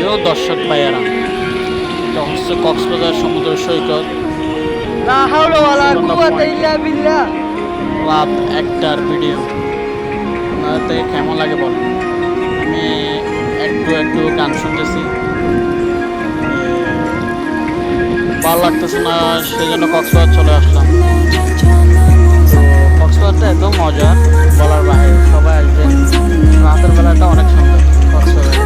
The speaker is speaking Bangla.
প্রিয় দর্শক ভাইয়েরা, এটা হচ্ছে কক্সবাজার সমুদ্র সৈকত লা হাওলা ওয়ালা কুওয়াতা ইল্লা বিল্লাহ। রাত 1টার ভিডিও। আপনাদের থেকে কেমন লাগে বলেন? আমি একটু একটু গান শুনতেছি, ভালো লাগতেছে না, সেজন্য কক্সবাজার চলে আসলাম। তো কক্সবাজারটা এত মজা বলার বাইরে, সবাই আসবেন। রাতের বেলাটা অনেক সুন্দর কক্সবাজার।